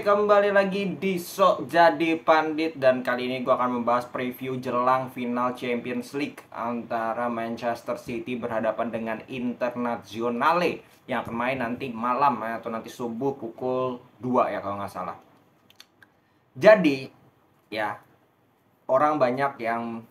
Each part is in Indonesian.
kembali lagi di Sok Jadi Pandit. Dan kali ini gue akan membahas preview jelang final Champions League antara Manchester City berhadapan dengan Internazionale yang akan main nanti malam atau nanti subuh pukul 2 ya kalau nggak salah. Jadi ya, orang banyak yang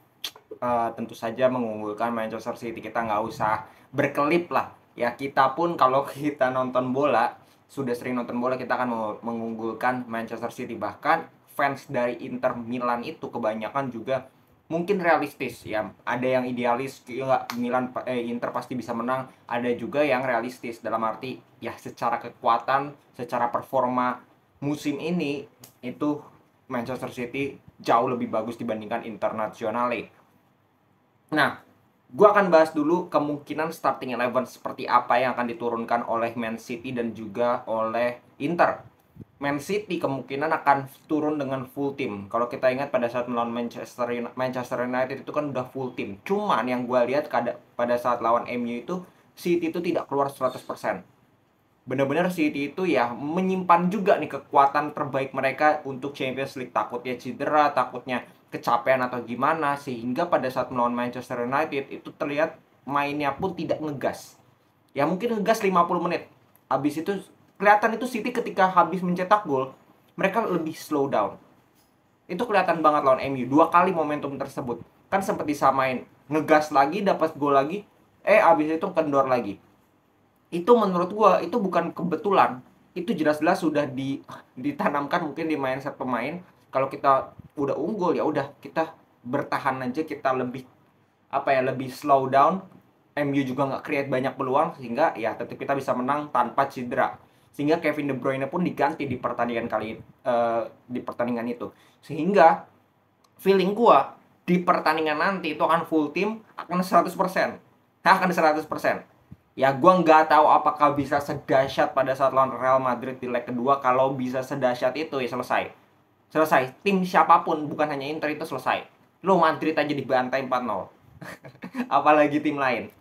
tentu saja mengunggulkan Manchester City. Kita nggak usah berkelip lah ya, kita pun kalau kita nonton bola, sudah sering nonton bola, kita akan mengunggulkan Manchester City. Bahkan fans dari Inter Milan itu kebanyakan juga mungkin realistis ya, ada yang idealis ya, Inter pasti bisa menang, ada juga yang realistis dalam arti ya secara kekuatan, secara performa musim ini itu Manchester City jauh lebih bagus dibandingkan Internazionale. Nah, gue akan bahas dulu kemungkinan starting 11 seperti apa yang akan diturunkan oleh Man City dan juga oleh Inter. Man City kemungkinan akan turun dengan full team. Kalau kita ingat pada saat melawan Manchester United itu kan udah full team. Cuman yang gue lihat pada saat lawan MU itu, City itu tidak keluar 100%. Benar-benar City itu ya menyimpan juga nih kekuatan terbaik mereka untuk Champions League. Takutnya cedera, takutnya kecapean atau gimana, sehingga pada saat melawan Manchester United itu terlihat mainnya pun tidak ngegas. Ya mungkin ngegas 50 menit. Habis itu kelihatan itu City ketika habis mencetak gol, mereka lebih slow down. Itu kelihatan banget lawan MU. 2 kali momentum tersebut. Kan sempat disamain. Ngegas lagi, dapat gol lagi. Habis itu kendor lagi. Itu menurut gua itu bukan kebetulan, itu jelas-jelas sudah ditanamkan mungkin di mindset pemain. Kalau kita udah unggul ya udah kita bertahan aja, kita lebih lebih slow down. MU juga nggak create banyak peluang sehingga ya tetap kita bisa menang tanpa cedera, sehingga Kevin De Bruyne pun diganti di pertandingan di pertandingan itu. Sehingga feeling gua di pertandingan nanti itu akan full team, akan 100%. Akan 100%. Ya gue nggak tahu apakah bisa sedahsyat pada saat lawan Real Madrid di leg kedua. Kalau bisa sedahsyat itu ya selesai. Selesai. Tim siapapun, bukan hanya Inter, itu selesai. Lo Madrid aja dibantai 4-0. Apalagi tim lain.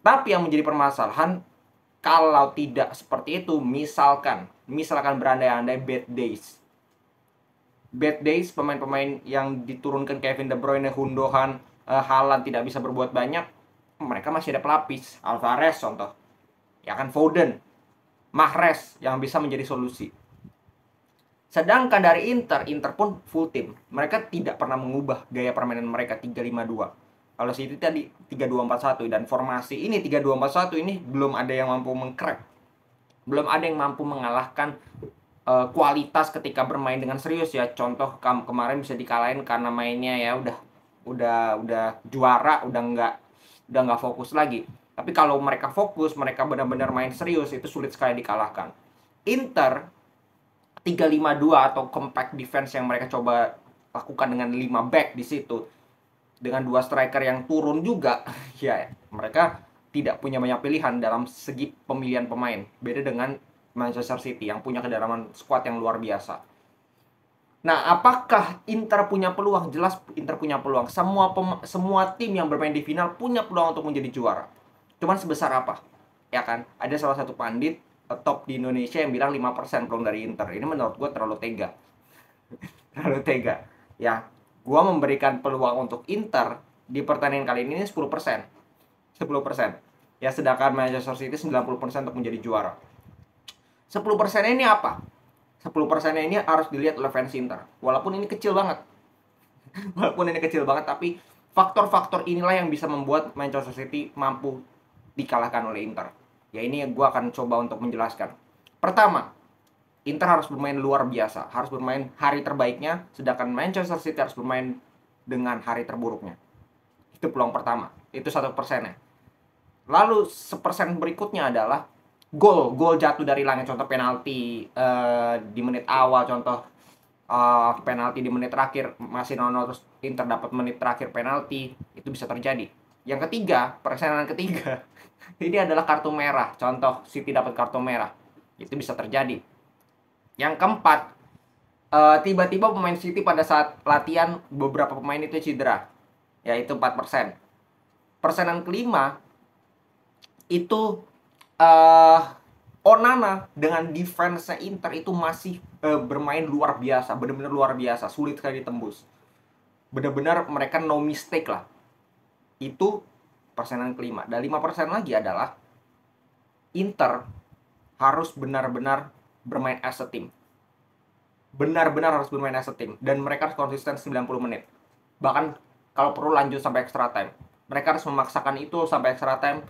Tapi yang menjadi permasalahan, kalau tidak seperti itu, misalkan berandai-andai bad days, pemain-pemain yang diturunkan Kevin De Bruyne, Gundogan, Haaland tidak bisa berbuat banyak, mereka masih ada pelapis. Alvarez contoh, ya kan, Foden, Mahrez yang bisa menjadi solusi. Sedangkan dari Inter pun full team. Mereka tidak pernah mengubah gaya permainan mereka 3-5-2. Kalau City tadi 3-2-4-1, dan formasi ini 3-2-4-1 ini belum ada yang mampu mengcrack. Belum ada yang mampu mengalahkan kualitas ketika bermain dengan serius ya. Contoh kemarin bisa dikalahin karena mainnya ya udah juara, udah nggak fokus lagi. Tapi kalau mereka fokus, mereka benar-benar main serius, itu sulit sekali dikalahkan. Inter 3-5-2 atau compact defense yang mereka coba lakukan dengan 5 back di situ, dengan 2 striker yang turun juga, ya mereka tidak punya banyak pilihan dalam segi pemilihan pemain. Beda dengan Manchester City yang punya kedalaman squad yang luar biasa. Nah, apakah Inter punya peluang? Jelas Inter punya peluang. Semua tim yang bermain di final punya peluang untuk menjadi juara. Cuman sebesar apa? Ya kan? Ada salah satu pandit top di Indonesia yang bilang 5% peluang dari Inter. Ini menurut gue terlalu tega. Terlalu tega. Ya, gue memberikan peluang untuk Inter di pertandingan kali ini 10%. 10%. Ya, sedangkan Manchester City 90% untuk menjadi juara. 10% ini apa? 10% ini harus dilihat oleh fans Inter. Walaupun ini kecil banget. Tapi faktor-faktor inilah yang bisa membuat Manchester City mampu dikalahkan oleh Inter. Ya ini gue akan coba untuk menjelaskan. Pertama, Inter harus bermain luar biasa. Harus bermain hari terbaiknya. Sedangkan Manchester City harus bermain dengan hari terburuknya. Itu peluang pertama. Itu 1%-nya. Lalu 1% berikutnya adalah gol jatuh dari langit. Contoh penalti di menit awal, contoh penalti di menit terakhir masih 0-0 terus Inter dapat menit terakhir penalti, itu bisa terjadi. Yang ketiga, persenan ketiga ini adalah kartu merah. Contoh City dapat kartu merah, itu bisa terjadi. Yang keempat, tiba-tiba pemain City pada saat latihan beberapa pemain itu cedera, yaitu 4%. Persenan kelima itu Onana dengan defense-nya Inter itu masih bermain luar biasa, benar-benar luar biasa, sulit sekali ditembus. Benar-benar mereka no mistake lah. Itu persenan kelima. Dan 5% lagi adalah Inter harus benar-benar bermain as a team. Benar-benar harus bermain as a team. Dan mereka harus konsisten 90 menit. Bahkan kalau perlu lanjut sampai extra time. Mereka harus memaksakan itu sampai extra time.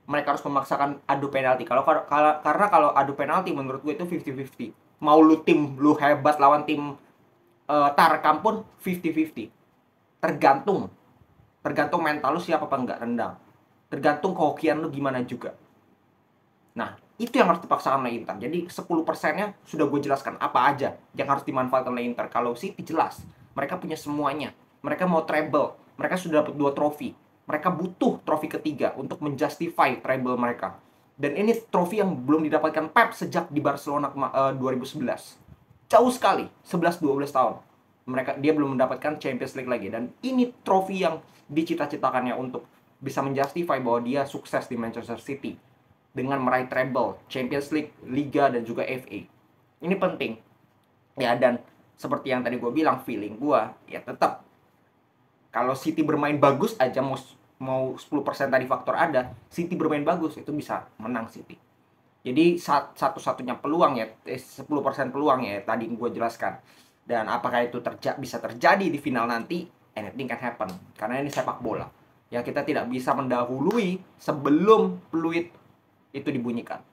Mereka harus memaksakan adu penalti. Karena kalau adu penalti menurut gue itu 50-50. Mau lu hebat lawan tim Tarkam pun 50-50. Tergantung mental lu siapa apa enggak rendang. Tergantung kehokian lu gimana juga. Nah, itu yang harus dipaksakan oleh Inter. Jadi 10%-nya sudah gue jelaskan apa aja yang harus dimanfaatkan oleh Inter. Kalau City jelas, mereka punya semuanya. Mereka mau treble, mereka sudah dapat 2 trofi. Mereka butuh trofi ketiga untuk menjustify treble mereka. Dan ini trofi yang belum didapatkan Pep sejak di Barcelona 2011. Jauh sekali, 11-12 tahun. Dia belum mendapatkan Champions League lagi. Dan ini trofi yang dicita-citakannya untuk bisa menjustify bahwa dia sukses di Manchester City dengan meraih treble, Champions League, Liga, dan juga FA. Ini penting. Ya, dan seperti yang tadi gue bilang, feeling gue, ya tetap kalau City bermain bagus aja, mau 10% tadi faktor ada, City bermain bagus, itu bisa menang City. Jadi satu-satunya peluang ya, 10% peluang ya tadi gue jelaskan. Dan apakah itu bisa terjadi di final nanti, anything can happen. Karena ini sepak bola. Ya kita tidak bisa mendahului sebelum peluit itu dibunyikan.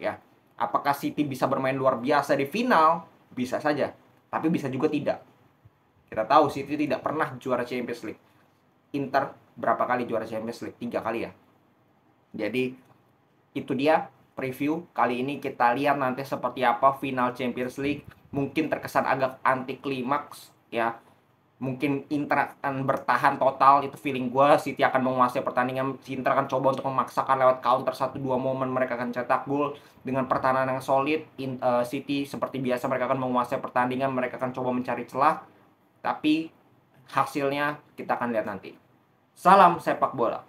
Ya, apakah City bisa bermain luar biasa di final? Bisa saja, tapi bisa juga tidak. Kita tahu City tidak pernah juara Champions League. Inter berapa kali juara Champions League? 3 kali ya. Jadi itu dia preview kali ini. Kita lihat nanti seperti apa final Champions League. Mungkin terkesan agak anti klimaks ya. Mungkin Inter akan bertahan total, itu feeling gue. City akan menguasai pertandingan. Inter akan coba untuk memaksakan lewat counter 1-2 momen, mereka akan cetak gol dengan pertahanan yang solid. City seperti biasa mereka akan menguasai pertandingan, mereka akan coba mencari celah. Tapi hasilnya kita akan lihat nanti. Salam sepak bola.